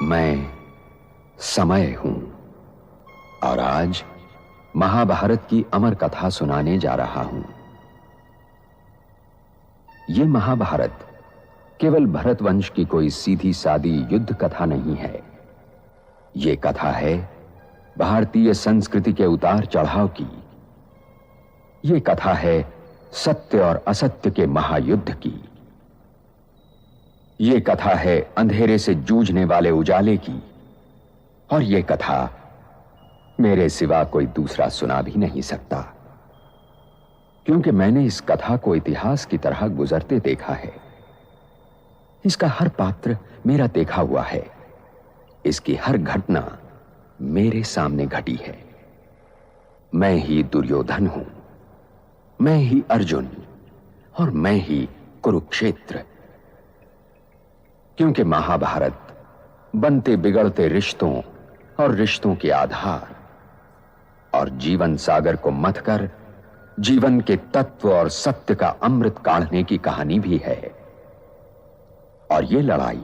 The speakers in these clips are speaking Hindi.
मैं समय हूं और आज महाभारत की अमर कथा सुनाने जा रहा हूं। यह महाभारत केवल भरत वंश की कोई सीधी सादी युद्ध कथा नहीं है। यह कथा है भारतीय संस्कृति के उतार चढ़ाव की। यह कथा है सत्य और असत्य के महायुद्ध की। यह कथा है अंधेरे से जूझने वाले उजाले की। और यह कथा मेरे सिवा कोई दूसरा सुना भी नहीं सकता, क्योंकि मैंने इस कथा को इतिहास की तरह गुजरते देखा है। इसका हर पात्र मेरा देखा हुआ है। इसकी हर घटना मेरे सामने घटी है। मैं ही दुर्योधन हूं, मैं ही अर्जुन और मैं ही कुरुक्षेत्र। क्योंकि महाभारत बनते बिगड़ते रिश्तों और रिश्तों के आधार और जीवन सागर को मथकर जीवन के तत्व और सत्य का अमृत काढ़ने की कहानी भी है। और यह लड़ाई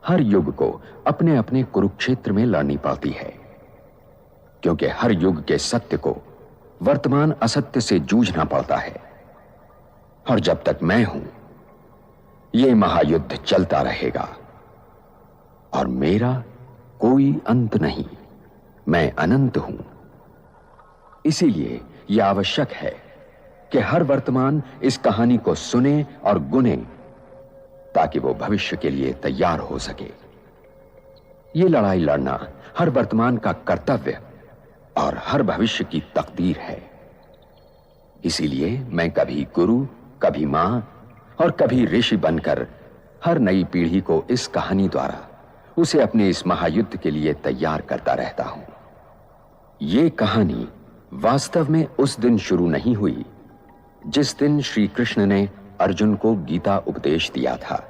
हर युग को अपने अपने कुरुक्षेत्र में लड़नी पड़ती है, क्योंकि हर युग के सत्य को वर्तमान असत्य से जूझना पड़ता है। और जब तक मैं हूं, यह महायुद्ध चलता रहेगा और मेरा कोई अंत नहीं। मैं अनंत हूं। इसीलिए यह आवश्यक है कि हर वर्तमान इस कहानी को सुने और गुने, ताकि वो भविष्य के लिए तैयार हो सके। यह लड़ाई लड़ना हर वर्तमान का कर्तव्य और हर भविष्य की तकदीर है। इसीलिए मैं कभी गुरु, कभी मां और कभी ऋषि बनकर हर नई पीढ़ी को इस कहानी द्वारा उसे अपने इस महायुद्ध के लिए तैयार करता रहता हूं। यह कहानी वास्तव में उस दिन शुरू नहीं हुई जिस दिन श्री कृष्ण ने अर्जुन को गीता उपदेश दिया था,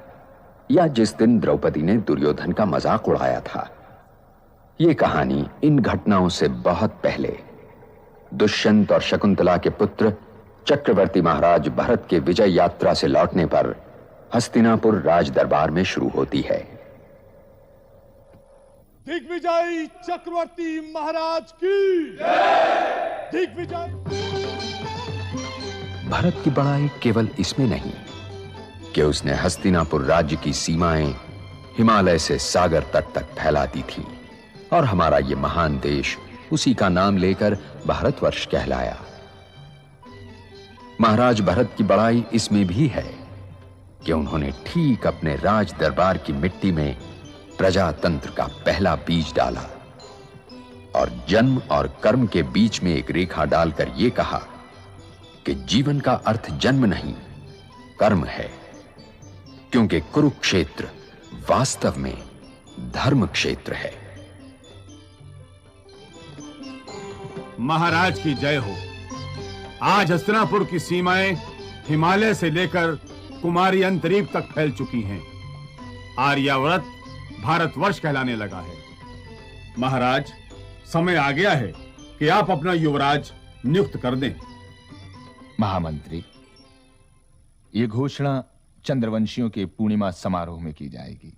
या जिस दिन द्रौपदी ने दुर्योधन का मजाक उड़ाया था। यह कहानी इन घटनाओं से बहुत पहले दुष्यंत और शकुंतला के पुत्र चक्रवर्ती महाराज भरत के विजय यात्रा से लौटने पर हस्तिनापुर राज दरबार में शुरू होती है। दिग्विजय चक्रवर्ती महाराज की जय। दिग्विजय। भरत की बड़ाई केवल इसमें नहीं कि उसने हस्तिनापुर राज्य की सीमाएं हिमालय से सागर तट तक फैला दी थी और हमारा यह महान देश उसी का नाम लेकर भारतवर्ष कहलाया। महाराज भरत की बड़ाई इसमें भी है कि उन्होंने ठीक अपने राज दरबार की मिट्टी में प्रजातंत्र का पहला बीज डाला और जन्म और कर्म के बीच में एक रेखा डालकर यह कहा कि जीवन का अर्थ जन्म नहीं, कर्म है। क्योंकि कुरुक्षेत्र वास्तव में धर्म क्षेत्र है। महाराज की जय हो। आज हस्तिनापुर की सीमाएं हिमालय से लेकर कुमारी अंतरीप तक फैल चुकी हैं। आर्यावर्त भारतवर्ष कहलाने लगा है। महाराज, समय आ गया है कि आप अपना युवराज नियुक्त कर दें। महामंत्री, ये घोषणा चंद्रवंशियों के पूर्णिमा समारोह में की जाएगी।